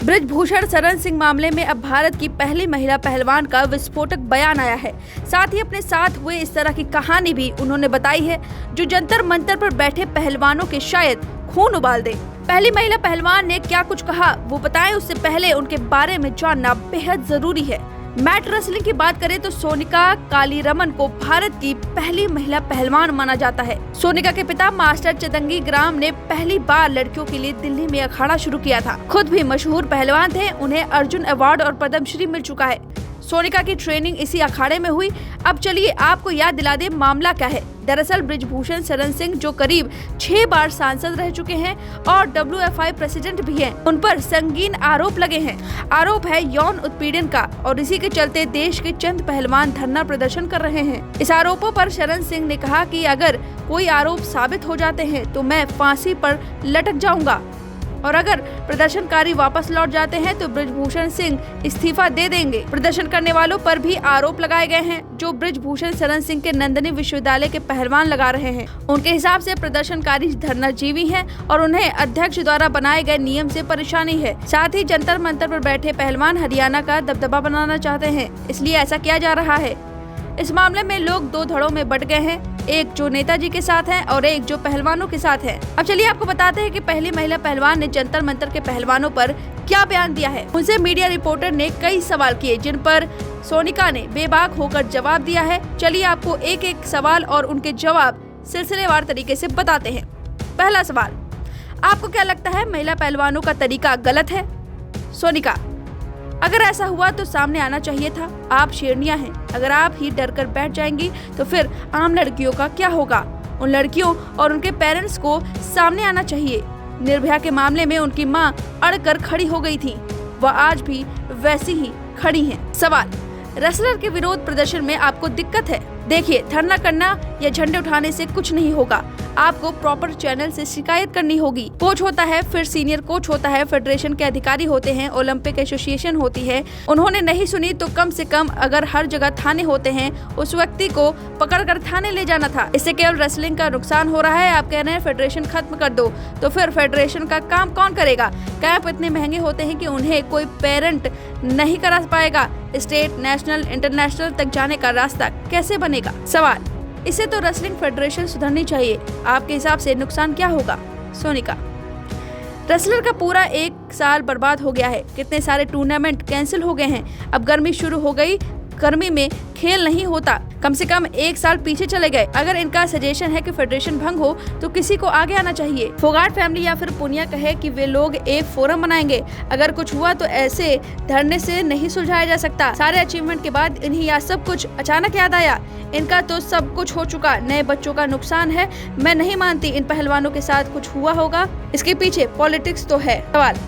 बृजभूषण शरण सिंह मामले में अब भारत की पहली महिला पहलवान का विस्फोटक बयान आया है। साथ ही अपने साथ हुए इस तरह की कहानी भी उन्होंने बताई है जो जंतर मंतर पर बैठे पहलवानों के शायद खून उबाल दे। पहली महिला पहलवान ने क्या कुछ कहा वो बताएं, उससे पहले उनके बारे में जानना बेहद जरूरी है। मैट रेसलिंग की बात करें तो सोनिका कालीरमन को भारत की पहली महिला पहलवान माना जाता है। सोनिका के पिता मास्टर चदंगी ग्राम ने पहली बार लड़कियों के लिए दिल्ली में अखाड़ा शुरू किया था। खुद भी मशहूर पहलवान थे, उन्हें अर्जुन अवार्ड और पद्मश्री मिल चुका है। सोनिका की ट्रेनिंग इसी अखाड़े में हुई। अब चलिए आपको याद दिला दे मामला क्या है। दरअसल बृजभूषण शरण सिंह जो करीब 6 बार सांसद रह चुके हैं और WFI प्रेसिडेंट भी हैं, उन पर संगीन आरोप लगे हैं। आरोप है यौन उत्पीड़न का और इसी के चलते देश के चंद पहलवान धरना प्रदर्शन कर रहे हैं। इस आरोपों पर शरण सिंह ने कहा कि अगर कोई आरोप साबित हो जाते हैं तो मैं फांसी पर लटक जाऊंगा और अगर प्रदर्शनकारी वापस लौट जाते हैं तो बृजभूषण सिंह इस्तीफा दे देंगे। प्रदर्शन करने वालों पर भी आरोप लगाए गए हैं जो बृजभूषण शरण सिंह के नंदिनी विश्वविद्यालय के पहलवान लगा रहे हैं। उनके हिसाब से प्रदर्शनकारी धरनाजीवी हैं और उन्हें अध्यक्ष द्वारा बनाए गए नियम से परेशानी है। साथ ही जंतर मंतर पर बैठे पहलवान हरियाणा का दबदबा बनाना चाहते हैं, इसलिए ऐसा किया जा रहा है। इस मामले में लोग 2 धड़ों में बंट गए हैं, एक जो नेताजी के साथ है और एक जो पहलवानों के साथ है। अब चलिए आपको बताते हैं कि पहली महिला पहलवान ने जंतर मंतर के पहलवानों पर क्या बयान दिया है। उनसे मीडिया रिपोर्टर ने कई सवाल किए जिन पर सोनिका ने बेबाक होकर जवाब दिया है। चलिए आपको एक एक सवाल और उनके जवाब सिलसिलेवार तरीके से बताते हैं। पहला सवाल, आपको क्या लगता है महिला पहलवानों का तरीका गलत है? सोनिका, अगर ऐसा हुआ तो सामने आना चाहिए था। आप शेरनियां हैं, अगर आप ही डर कर बैठ जाएंगी तो फिर आम लड़कियों का क्या होगा? उन लड़कियों और उनके पेरेंट्स को सामने आना चाहिए। निर्भया के मामले में उनकी मां अड़कर खड़ी हो गई थी, वह आज भी वैसी ही खड़ी हैं। सवाल, रेसलर के विरोध प्रदर्शन में आपको दिक्कत है? देखिए, धरना करना या झंडे उठाने से कुछ नहीं होगा, आपको प्रॉपर चैनल से शिकायत करनी होगी। कोच होता है, फिर सीनियर कोच होता है, फेडरेशन के अधिकारी होते हैं, ओलंपिक एसोसिएशन होती है। उन्होंने नहीं सुनी तो कम से कम अगर हर जगह थाने होते हैं, उस व्यक्ति को पकड़कर थाने ले जाना था। इससे केवल रेसलिंग का नुकसान हो रहा है। आप कह रहे हैं फेडरेशन खत्म कर दो, तो फिर फेडरेशन का काम कौन करेगा? कैंप इतने महंगे होते हैं कि उन्हें कोई पेरेंट नहीं करा पाएगा। स्टेट, नेशनल, इंटरनेशनल तक जाने का रास्ता कैसे बनेगा? सवाल, इससे तो रेसलिंग फेडरेशन सुधरनी चाहिए। आपके हिसाब से नुकसान क्या होगा? सोनिका, रेसलर का पूरा 1 साल बर्बाद हो गया है, कितने सारे टूर्नामेंट कैंसिल हो गए हैं। अब गर्मी शुरू हो गई, गर्मी में खेल नहीं होता, कम से कम 1 साल पीछे चले गए। अगर इनका सजेशन है कि फेडरेशन भंग हो तो किसी को आगे आना चाहिए। फोगाट फैमिली या फिर पुनिया कहे कि वे लोग एक फोरम बनाएंगे। अगर कुछ हुआ तो ऐसे धरने से नहीं सुलझाया जा सकता। सारे अचीवमेंट के बाद इन्हें यह सब कुछ अचानक याद आया। इनका तो सब कुछ हो चुका, नए बच्चों का नुकसान है। मैं नहीं मानती इन पहलवानों के साथ कुछ हुआ होगा, इसके पीछे पॉलिटिक्स तो है। सवाल,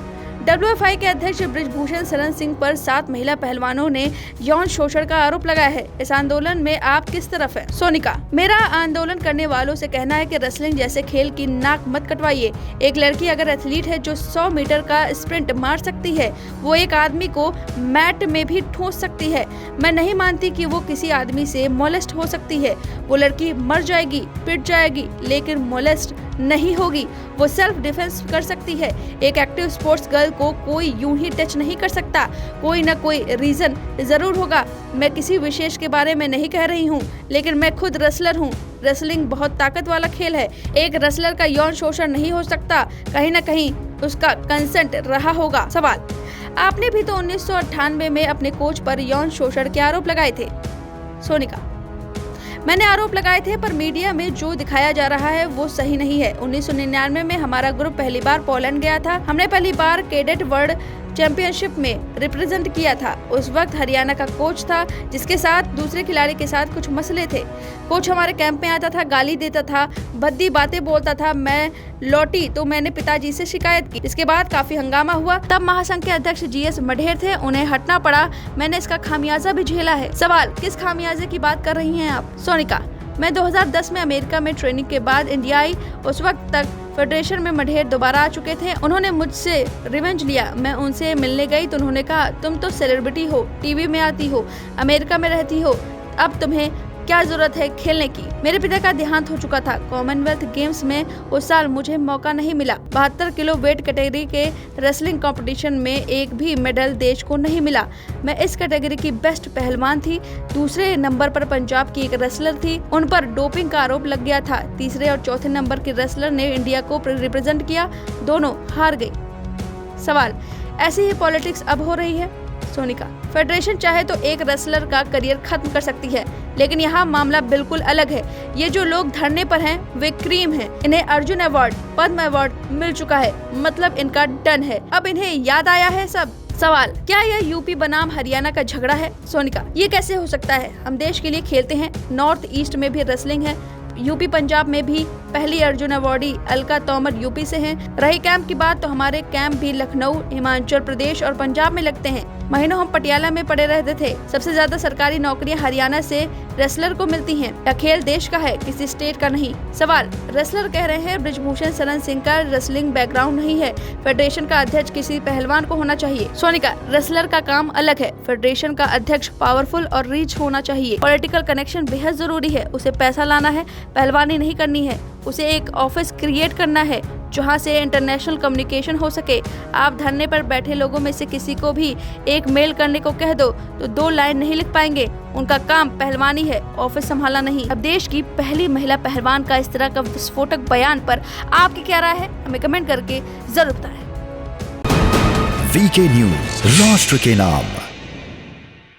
WFI के अध्यक्ष बृजभूषण शरण सिंह पर 7 महिला पहलवानों ने यौन शोषण का आरोप लगाया है। इस आंदोलन में आप किस तरफ हैं? सोनिका, मेरा आंदोलन करने वालों से कहना है कि रेसलिंग जैसे खेल की नाक मत कटवाइए। एक लड़की अगर एथलीट है जो 100 मीटर का स्प्रिंट मार सकती है, वो एक आदमी को मैट में भी ठूंस सकती है। मैं नहीं मानती कि वो किसी आदमी से मोलेस्ट हो सकती है। वो लड़की मर जाएगी, पिट जाएगी, लेकिन मोलेस्ट नहीं होगी। वो सेल्फ डिफेंस कर सकती है। एक एक्टिव स्पोर्ट्स गर्ल को कोई यूं ही टच नहीं कर सकता, कोई ना कोई रीजन जरूर होगा। मैं किसी विशेष के बारे में नहीं कह रही हूँ, लेकिन मैं खुद रेसलर हूँ। रेसलिंग बहुत ताकत वाला खेल है। एक रेसलर का यौन शोषण नहीं हो सकता, कहीं ना कहीं उसका कंसेंट रहा होगा। सवाल, आपने भी तो 1998 में अपने कोच पर यौन शोषण के आरोप लगाए थे। सोनिका, मैंने आरोप लगाए थे, पर मीडिया में जो दिखाया जा रहा है वो सही नहीं है। 1999 में हमारा ग्रुप पहली बार पोलैंड गया था। हमने पहली बार कैडेट वर्ल्ड चैंपियनशिप में रिप्रेजेंट किया था। उस वक्त हरियाणा का कोच था जिसके साथ दूसरे खिलाड़ी के साथ कुछ मसले थे। कोच हमारे कैंप में आता था, गाली देता था, भद्दी बातें बोलता था। मैं लौटी तो मैंने पिताजी से शिकायत की। इसके बाद काफी हंगामा हुआ। तब महासंघ के अध्यक्ष GS मढेर थे, उन्हें हटना पड़ा। मैंने इसका खामियाजा भी झेला है। सवाल, किस खामियाजे की बात कर रही हैं आप? सोनिका, मैं 2010 में अमेरिका में ट्रेनिंग के बाद इंडिया आई। उस वक्त तक फेडरेशन में मढेर दोबारा आ चुके थे। उन्होंने मुझसे रिवेंज लिया। मैं उनसे मिलने गई तो उन्होंने कहा, तुम तो सेलिब्रिटी हो, टीवी में आती हो, अमेरिका में रहती हो, अब तुम्हें क्या जरूरत है खेलने की। मेरे पिता का देहांत हो चुका था। कॉमनवेल्थ गेम्स में उस साल मुझे मौका नहीं मिला। 72 किलो वेट कैटेगरी के रेसलिंग कंपटीशन में एक भी मेडल देश को नहीं मिला। मैं इस कैटेगरी की बेस्ट पहलवान थी। दूसरे नंबर पर पंजाब की एक रेसलर थी, उन पर डोपिंग का आरोप लग गया था। तीसरे और चौथे नंबर की रेसलर ने इंडिया को रिप्रेजेंट किया, दोनों हार गई। सवाल, ऐसी ही पॉलिटिक्स अब हो रही है? सोनिका, फेडरेशन चाहे तो एक रेसलर का करियर खत्म कर सकती है, लेकिन यहाँ मामला बिल्कुल अलग है। ये जो लोग धरने पर हैं वे क्रीम हैं। इन्हें अर्जुन अवार्ड, पद्म अवार्ड मिल चुका है, मतलब इनका डन है। अब इन्हें याद आया है सब। सवाल, क्या यह यूपी बनाम हरियाणा का झगड़ा है? सोनिका, ये कैसे हो सकता है? हम देश के लिए खेलते हैं। नॉर्थ ईस्ट में भी रेसलिंग है, यूपी पंजाब में भी। पहली अर्जुन अवार्डी अलका तोमर यूपी से हैं। रही कैंप की बात, तो हमारे कैंप भी लखनऊ, हिमाचल प्रदेश और पंजाब में लगते हैं। महीनों हम पटियाला में पड़े रहते थे। सबसे ज्यादा सरकारी नौकरियां हरियाणा से रेसलर को मिलती हैं। यह खेल देश का है, किसी स्टेट का नहीं। सवाल, रेसलर कह रहे हैं बृजभूषण शरण सिंह का रेसलिंग बैकग्राउंड नहीं है, फेडरेशन का अध्यक्ष किसी पहलवान को होना चाहिए। सोनिका, रेसलर का काम अलग है, फेडरेशन का अध्यक्ष पावरफुल और रीच होना चाहिए। पॉलिटिकल कनेक्शन बेहद जरूरी है। उसे पैसा लाना है, पहलवानी नहीं करनी है। उसे एक ऑफिस क्रिएट करना है जहां से इंटरनेशनल कम्युनिकेशन हो सके। आप धरने पर बैठे लोगों में से किसी को भी एक मेल करने को कह दो तो 2 लाइन नहीं लिख पाएंगे। उनका काम पहलवानी है, ऑफिस संभालना नहीं। अब देश की पहली महिला पहलवान का इस तरह का विस्फोटक बयान पर आपकी क्या राय है? हमें कमेंट करके जरूर बताएं। वीके न्यूज, राष्ट्र के नाम।